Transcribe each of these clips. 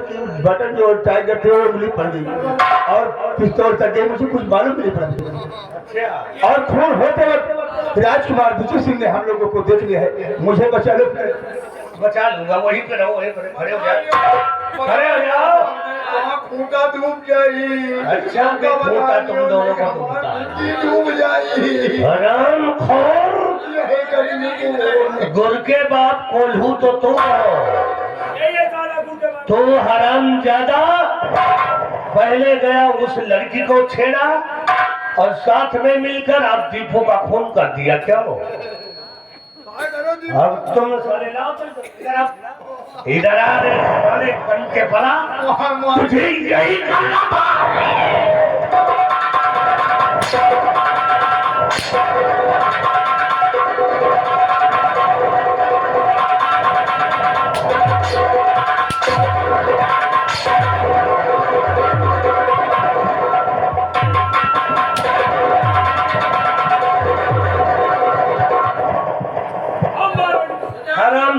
कि बटन जो टाइगर थे वो उंगली पड़ गई और पिस्तौल तक मुझे कुछ मालूम नहीं पड़ा। अच्छा। और खून होते वक्त राजकुमार विजय सिंह ने हम लोगों को देख लिया है। मुझे बचा लो। बचा लूंगा, वहीं पे रहो, वहीं पर खड़े हो जाओ, खड़े हो जाओ। खूंटा डूब जाई। अच्छा, खूंटा तुम दोनों का डूब जाई। हरामखोर, गुर के बाप कोल्हू तो तुम हो। तो हरामजादा पहले गया उस लड़की को छेड़ा और साथ में मिलकर आप दीपू का खून कर दिया। क्या हो अब तुम साले लाओ इधर आ रहे साले बन के बना, तुझे यही करना।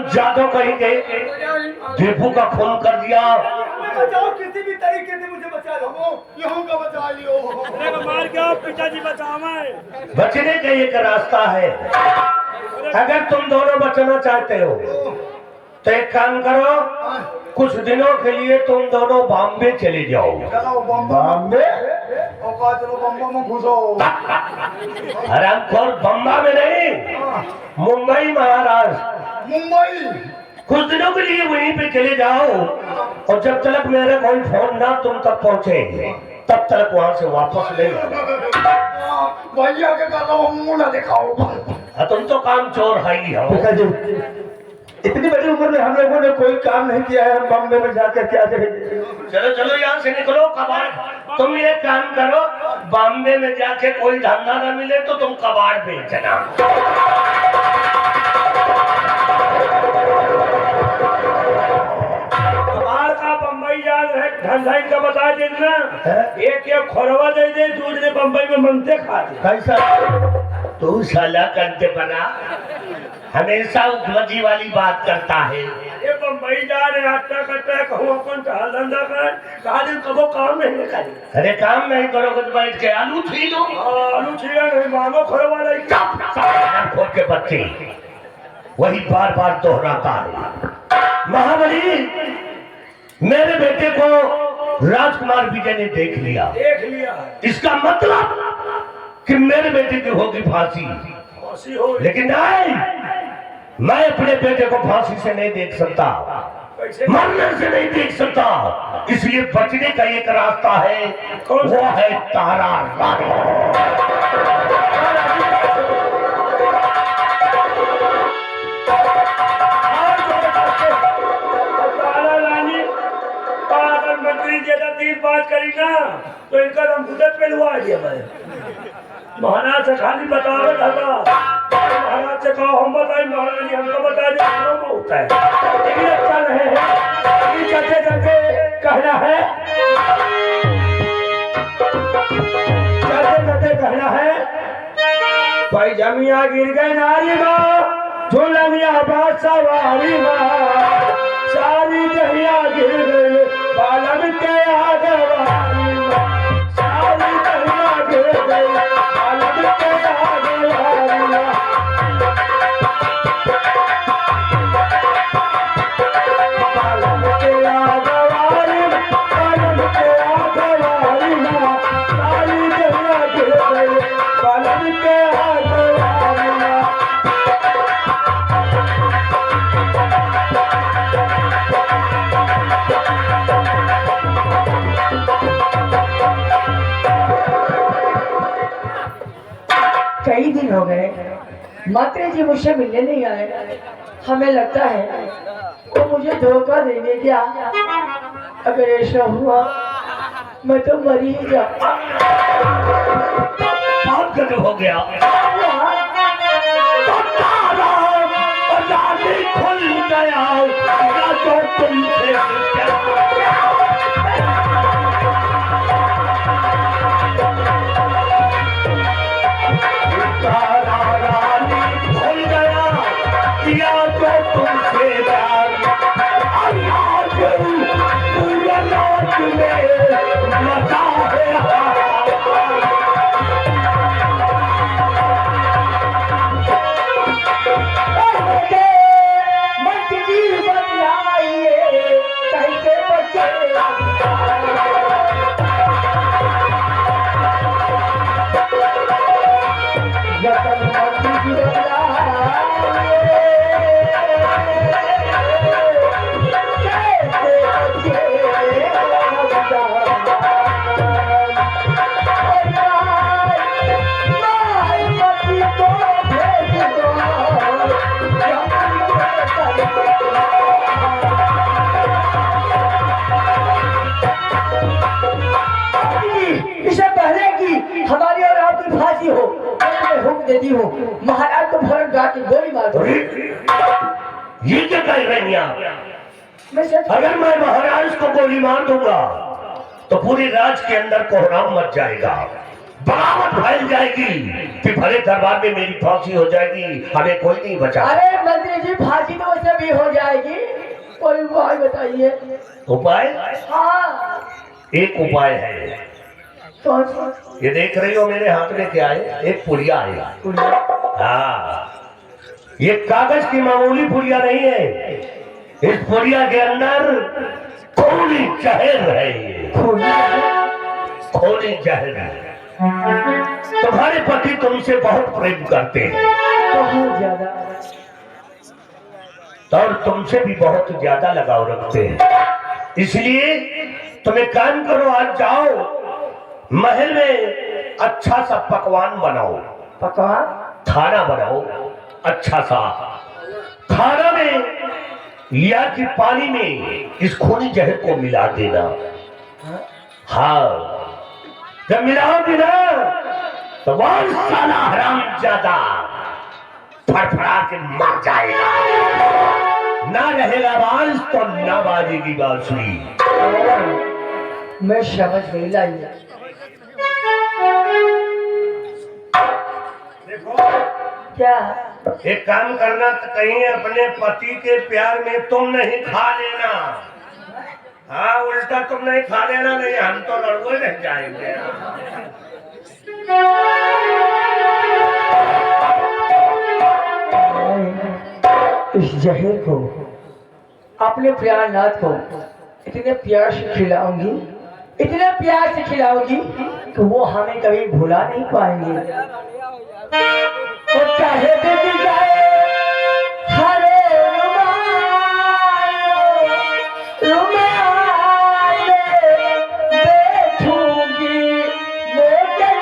जादो कहीं गए, दीपू का खून कर दिया। बचाओ, किसी भी तरीके से मुझे बचा लो। यूं का बचा लियो। मार के पिताजी बचाओ। मैं बचने का एक रास्ता है। अगर तुम दोनों बचना चाहते हो तो एक काम करो, कुछ दिनों के लिए तुम दोनों बॉम्बे चले जाओ। बॉम्बे? चलो बम्बा में घुसो। हरामखोर, बम्बा में नहीं, मुंबई महाराष्ट्र। मुंबई कुछ दिनों के लिए वहीं पे चले जाओ और जब तक मेरा कोई फोन ना तुम तक पहुंचे तब तक वहां से वापस ले भैया के कहता मुंह ना दिखाओ। तुम तो काम चोर है ही हो। इतनी बड़ी उम्र में हम लोगों ने कोई काम नहीं किया है, हम बॉम्बे में जाकर क्या करेंगे? चलो चलो यहाँ से निकलो। कबाड़, तुम ये काम करो, बॉम्बे में जाके कोई धंधा ना मिले तो तुम कबाड़ बेचना। कबाड़ का बम्बई याद है, धंधा इनका बता देना। एक खोरवा दे दे, दूध ने बम्बई में मनते खा दे। कैसा तू साला करते बना, हमेशा उपलब्धि वाली बात करता है। ये बम्बई जा रहे हफ्ता करता है, कहूँ अपन हाल धंधा कर, कहा दिन कबो काम नहीं करे। अरे काम नहीं करोगे तो बैठ के आलू छीन लो। आलू छीना नहीं, मांगो खोरवा नहीं। खोल के बच्चे वही बार बार दोहराता है। महाबली, मेरे बेटे को राजकुमार विजय ने देख लिया। इसका मतलब कि मेरे बेटे की होगी फांसी। लेकिन नहीं, मैं अपने बेटे को फांसी से नहीं देख सकता, मरने से नहीं देख सकता। इसलिए बचने का एक रास्ता है, वो है तारा रानी। अगर मंत्री ज्यादा तीन बात करी ना तो इनका कंप्यूटर पे हुआ दिया। मैं महाराज से खाली बतावे था, महाराज से कहो हम बताए, महाराज जी हमको बता दे, हम होता है। लेकिन अच्छा नहीं है, चलते चलते कहना है, चलते चलते कहना है, भाई जमिया गिर गए नारी माँ, झूलनिया बात सवारी माँ, सारी दहिया गिर गई बालन के आगे वाली माँ, सारी दहिया गिर गई बालन के आगे वाली माँ। बालन के आगे वाली माँ, बालन के आगे वाली माँ, सारी दहिया गिर गई बालन के आगे वाली माँ। कई दिन हो गए मात्रे जी मुझसे मिलने नहीं आए। हमें लगता है वो मुझे धोखा देंगे क्या? अगर ऐसा हुआ मैं तो मरी ही जाऊंगा। बहुत गजब हो गया। तो तारा बजाने खुल गया, या तो तुमसे तारा रानी खुल गया, या तो तुमसे प्यार। अल्लाह बेटी हूँ, महाराज को भर गा के गोली मार दो। ये क्या कह रही हैं आप? मैं सच अगर मैं महाराज को गोली मार दूंगा तो पूरे राज के अंदर कोहराम मच जाएगा, बगावत फैल जाएगी, फिर भरे दरबार में मेरी फांसी हो जाएगी, हमें कोई नहीं बचा। अरे मंत्री जी, फांसी तो वैसे भी हो जाएगी, कोई उपाय बताइए। उपाय? हाँ, एक उपाय है। कौन सा? ये देख रही हो मेरे हाथ में क्या है? एक पुड़िया है। हाँ, ये कागज की मामूली पुड़िया नहीं है, इस पुड़िया के अंदर खूनी जहर है। ये खूनी जहर है। तुम्हारे पति तुमसे बहुत प्रेम करते हैं बहुत ज्यादा, और तुमसे भी बहुत ज्यादा लगाव रखते हैं, इसलिए तुम एक काम करो, आज जाओ महल में अच्छा सा पकवान बनाओ, पकवान, खाना बनाओ, अच्छा सा खाना में या कि पानी में इस खूनी जहर को मिला देना। हाँ, जब मिलाओगे ना तो वो साला हरामजादा फड़फड़ा के मर जाएगा, ना रहेगा बांस तो ना बाजेगी बांसुरी। मैं समझ गई। लाइए, क्या? एक काम करना, तो कहीं अपने पति के प्यार में तुम नहीं खा लेना। हाँ, उल्टा तुम नहीं खा लेना, नहीं हम तो लड़कों रह जाएंगे। इस जहर को अपने प्यारनाथ को इतने प्यार से खिलाऊंगी, इतने प्यार से खिलाऊंगी कि वो हमें कभी भुला नहीं पाएंगे। वो चाहे बिक जाए हरे रुमाल देखूंगी मोटर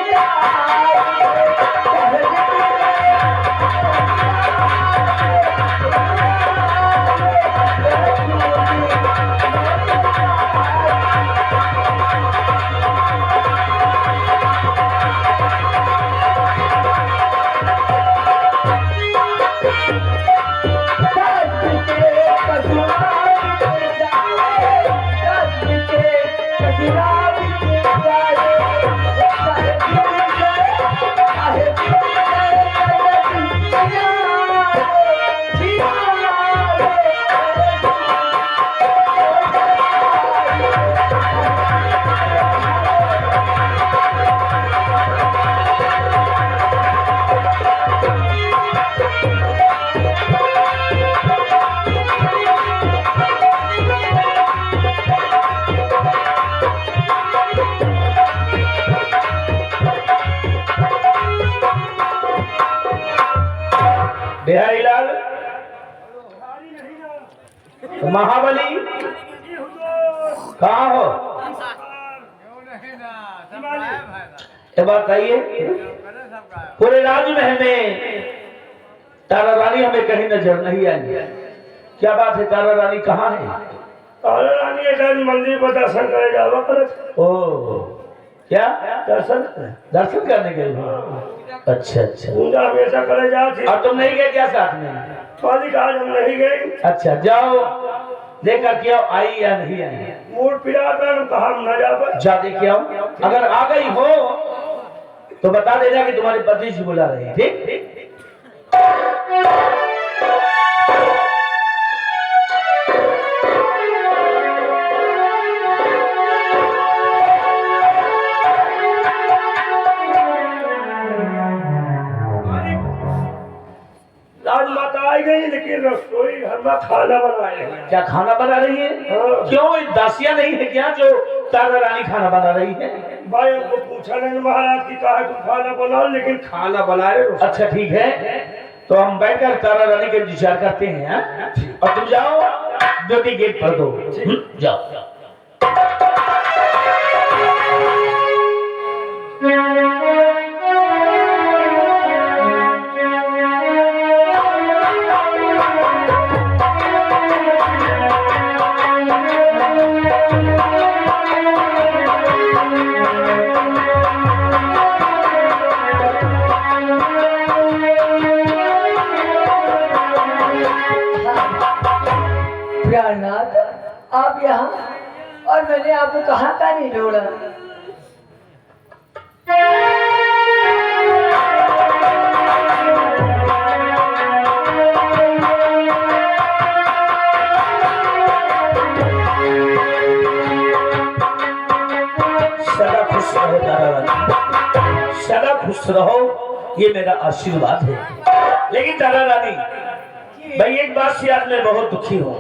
बिहारी लाल, महाबली कहाँ हो? ये बात कहिए, पूरे राजमहल में तारा रानी हमें कहीं नजर नहीं आई। क्या बात है, तारा रानी कहाँ है? तारा रानी ऐसा मंदिर पर दर्शन करे जावा करत। ओ, क्या दर्शन दर्शन करने गए हो? अच्छा अच्छा, पूजा हमेशा करे जाती। और तुम नहीं गए क्या साथ में? मालिक आज हम नहीं गए। अच्छा, जाओ देखा क्या आई या नहीं आई। मूड पिरा कर कहा हम न जा पाए। जा देख आओ, अगर आ गई हो तो बता देना कि तुम्हारे पति जी बुला रहे हैं। ठीक? राजमाता आई गई, लेकिन रसोई घर में खाना बनाए हैं। क्या खाना बना रही है? हाँ। क्यों, ये दासियां नहीं है क्या जो तारा रानी खाना बना रही है? भाई हमको पूछा नहीं महाराज की कहा तुम खाना बनाओ, लेकिन खाना बनाए रसोई। अच्छा ठीक है, तो हम बैठकर तारा रानी के विचार करते हैं। हाँ? और तुम जाओ ड्यूटी गेट पर दो। जाओ। यहाँ और मैंने आपको कहाँ का नहीं ढूंढा। सदा खुश रहो तारा रानी, सदा खुश रहो, ये मेरा आशीर्वाद है। लेकिन तारा रानी भाई एक बात से आज मैं बहुत दुखी हूँ।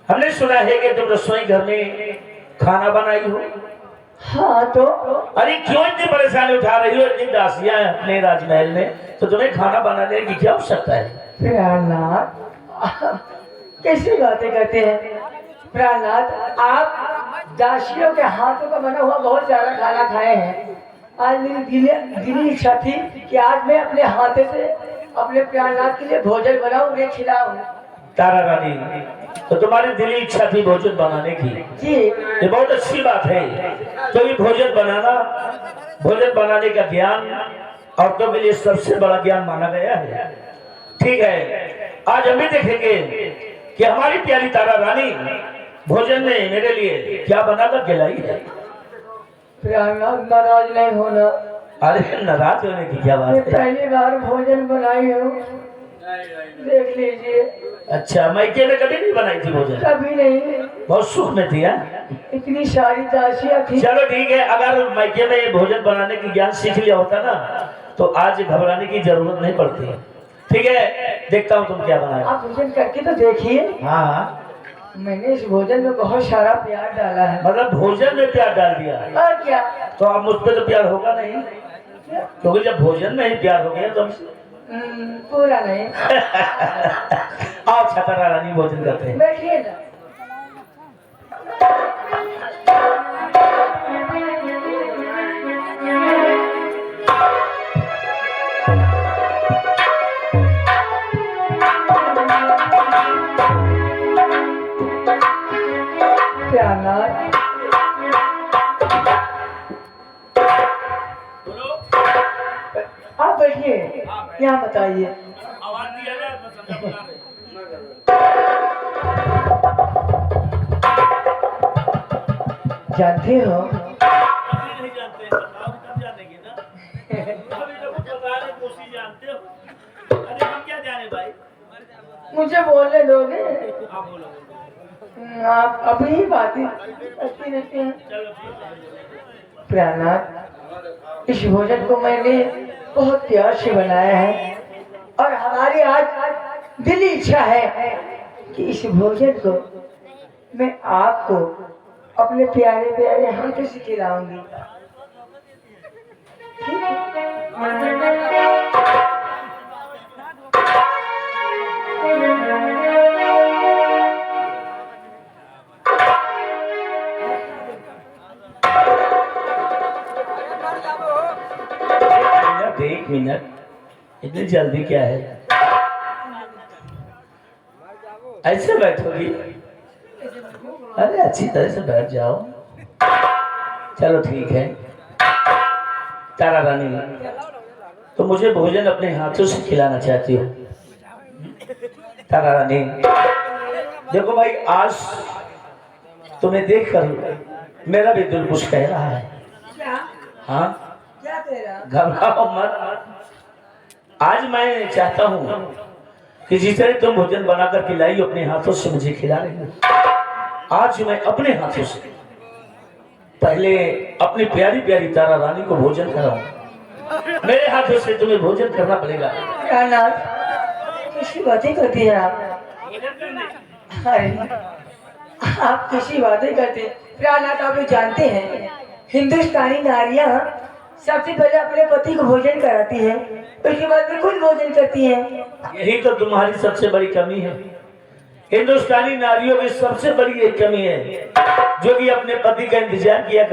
हमने सुना है कि तुम रसोई घर में खाना बनाई हो। हाँ तो अरे क्यों इतनी परेशानी उठा रही हो? इतनी दासियां हैं अपने राजमहल में, तो तुम्हें खाना बनाने की क्या आवश्यकता है? प्राणनाथ कैसी बातें करते हैं प्राणनाथ, आप दासियों के हाथों का बना हुआ बहुत सारा खाना खाए हैं। आज मेरी दिली इच्छा थी कि आज मैं अपने हाथों से अपने प्राणनाथ के लिए भोजन बनाऊं, उन्हें खिलाऊं। तारा रानी तो तुम्हारी दिली इच्छा थी भोजन बनाने की जी, ये बहुत अच्छी बात है। तो ये भोजन बनाने का ज्ञान औरतों के लिए सबसे बड़ा ज्ञान माना गया है। ठीक है, आज हम भी देखेंगे कि हमारी प्यारी तारा रानी भोजन में मेरे लिए क्या बनाकर खिलाई है। प्राणनाथ नाराज नहीं होना, अरे नाराज होने की क्या मैं बात है? पहली बार भोजन बनाई हूँ, देख लीजिए। अच्छा, मायके में कभी नहीं बनाई थी भोजन? कभी नहीं, बहुत सुख में थी है? इतनी सारी दासियां थी। चलो ठीक है, अगर मायके में भोजन बनाने की ज्ञान सीख लिया होता ना तो आज घबराने की जरूरत नहीं पड़ती। ठीक है, देखता हूँ तुम क्या बनाए। आप भोजन करके तो देखिए। हाँ, मैंने इस भोजन में बहुत सारा प्यार डाला है। मतलब भोजन में प्यार डाल दिया, और क्या? तो अब मुझ पे तो प्यार होगा नहीं, क्योंकि जब भोजन में ही प्यार हो गया तो पूरा नहीं। आओ छतरा रानी भोजन करते हैं। बैठिए ना। प्यार आप बैठिए, यहाँ बताइए। जानते हो मुझे बोलने दोगे? आप अभी ही बातें करती रहते हैं। प्यारनाथ, इस भोजन को मैंने बहुत प्यार से बनाया है और हमारी आज दिली इच्छा है कि इस भोजन को मैं आपको अपने प्यारे प्यारे हाथों से खिलाऊंगी। ठीक है? एक मिनट, इतनी जल्दी क्या है? ऐसे बैठोगी? अरे अच्छी तरह से बैठ जाओ। चलो ठीक है। तारा रानी, तो मुझे भोजन अपने हाथों से खिलाना चाहती हो? तारा रानी देखो भाई, आज तुम्हें देखकर मेरा भी दिल कुछ कह रहा है। हाँ, क्या तेरा? घबराओ मत। आज मैं चाहता हूँ कि जिस तरह तुम भोजन बनाकर खिलाई अपने हाथों से मुझे खिला रही हो, आज मैं अपने हाथों से पहले अपनी प्यारी प्यारी तारा रानी को भोजन कराऊं। मेरे हाथों से तुम्हें भोजन करना पड़ेगा। किसी बातें करती है आप? अरे आप किसी बातें करते हैं? प्राणनाथ, आप लोग जानते हैं हिंदुस्तानी नारियां सबसे पहले अपने पति को भोजन कराती है, उसके बाद में खुद भोजन करती है। यही तो तुम्हारी सबसे बड़ी कमी है। हिंदुस्तानी नारियों की सबसे बड़ी एक कमी है, जो कि अपने पति का इंतजार किया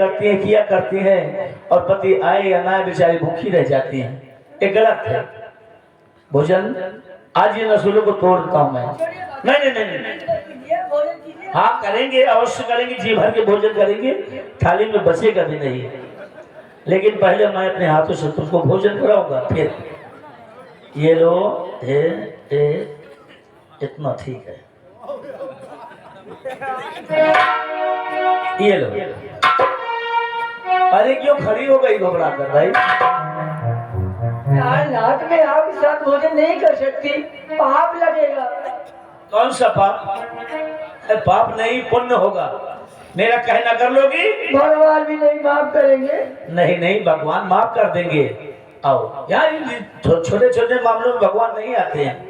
करती हैं और पति आए या ना आए बेचारी भूखी रह जाती हैं। ये गलत है। भोजन आज ये नस्लों को तोड़ देता हूँ मैं। नहीं, हाँ करेंगे, अवश्य करेंगे, जी भर के भोजन करेंगे, थाली में बचेगा भी नहीं। लेकिन पहले मैं अपने हाथों से तुमको भोजन कराऊंगा, फिर ये लो, इतना ठीक है। ये लो। अरे क्यों खड़ी हो गई घबरा कर भाई? यार नाक में आपके साथ भोजन नहीं कर सकती, पाप लगेगा। कौन सा पाप? पाप नहीं, पुण्य होगा। मेरा कहना कर लोगी? भगवान भी नहीं माफ करेंगे। नहीं नहीं, भगवान माफ कर देंगे। आओ यार, छोटे छोटे मामलों में भगवान नहीं आते हैं।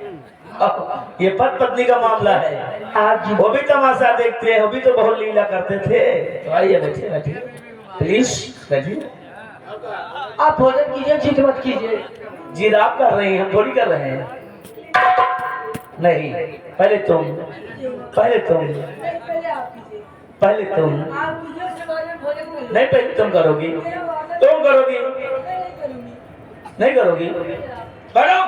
ये पति पत्नी का मामला है। आप जी वो भी तमाशा देखते हैं, वो भी तो बहुत लीला करते थे। तो आइए बैठिए बैठिए, प्लीज बैठिए। आप भोजन कीजिए, जिद मत कीजिए। जिद आप कर रही हैं, हम थोड़ी कर रहे हैं। नहीं, पहले तुम, पहले तुम, पहले तुम। नहीं, पहले तुम करोगी, तुम करोगी, नहीं करोगी? करो।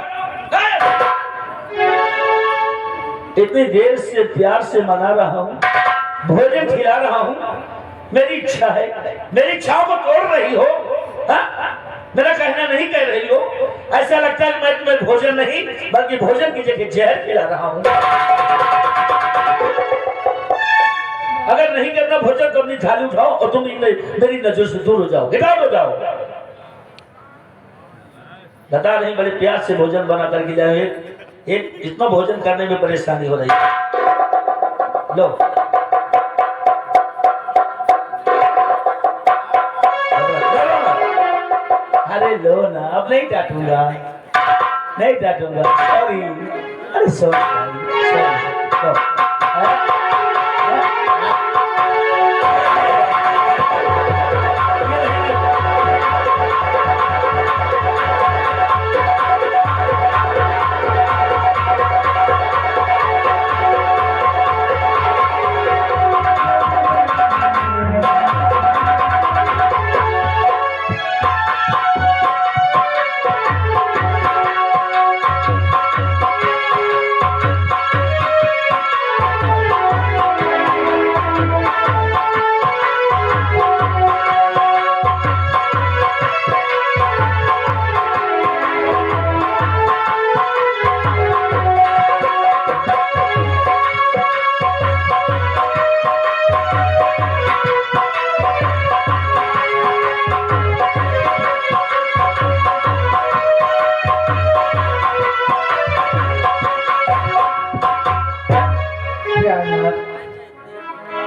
इतनी देर से प्यार से मना रहा हूँ, भोजन खिला रहा हूँ, मेरी इच्छा है, मेरी इच्छाओं को तोड़ रही हो। हा? मेरा कहना नहीं कह रही हो। ऐसा लगता है मैं तुम्हें भोजन नहीं बल्कि भोजन की जगह जहर खिला रहा हूँ। अगर नहीं करना भोजन तो अपनी थाली उठाओ और तुम मेरी नजर से दूर हो जाओ, गिटार हो जाओ। बता नहीं, बड़े प्यार से भोजन बना करके जाए। एक इतना भोजन करने में परेशानी हो रही है। लो, अरे लो ना, अब नहीं डांटूंगा, नहीं डांटूंगा। सॉरी, अरे सॉरी,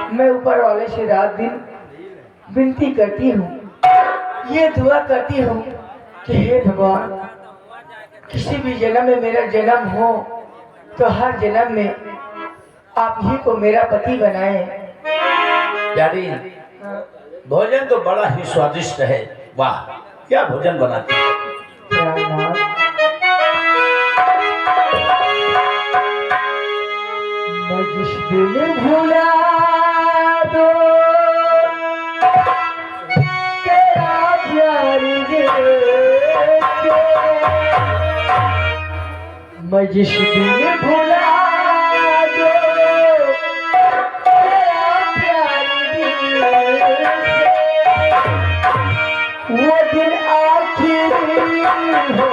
मैं ऊपर वाले से रात दिन विनती करती हूँ, ये दुआ करती हूँ कि हे भगवान, किसी भी जन्म में मेरा जन्म हो तो हर जन्म में आप ही को मेरा पति बनाए। प्यारी, भोजन तो बड़ा ही स्वादिष्ट है। वाह, क्या भोजन बनाती है। मैं जिस दिन भूला दो तेरा प्यार देखे, मैं जिस दिन भूला दो तेरा प्यार देखे, वो दिन आखिरी हो।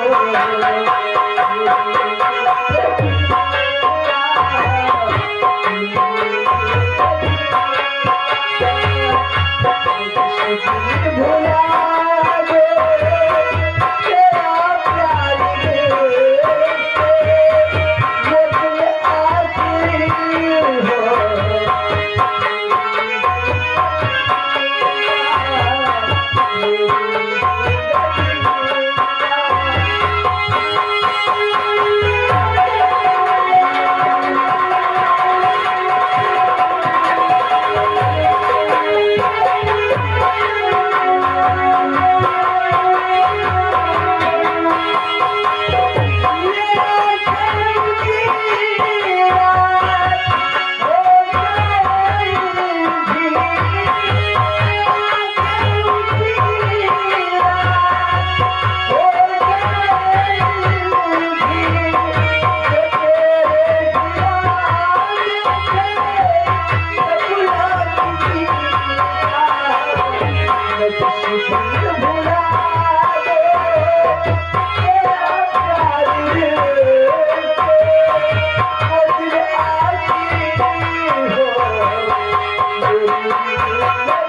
मैं